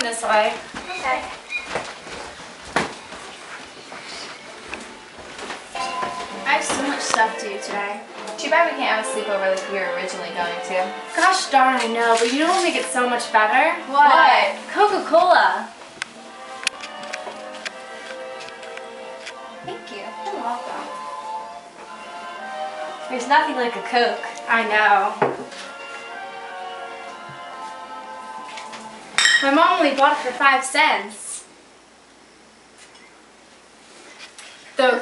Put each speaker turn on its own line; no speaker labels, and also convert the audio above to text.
this way.
Okay.
I have so much stuff to do today. Too bad we can't have a sleepover like we were originally going to.
Gosh darn, I know, but you know what would make it so much better?
What?
Coca-Cola.
Thank you.
You're welcome. There's nothing like a Coke.
I know. My mom only bought it for 5 cents. The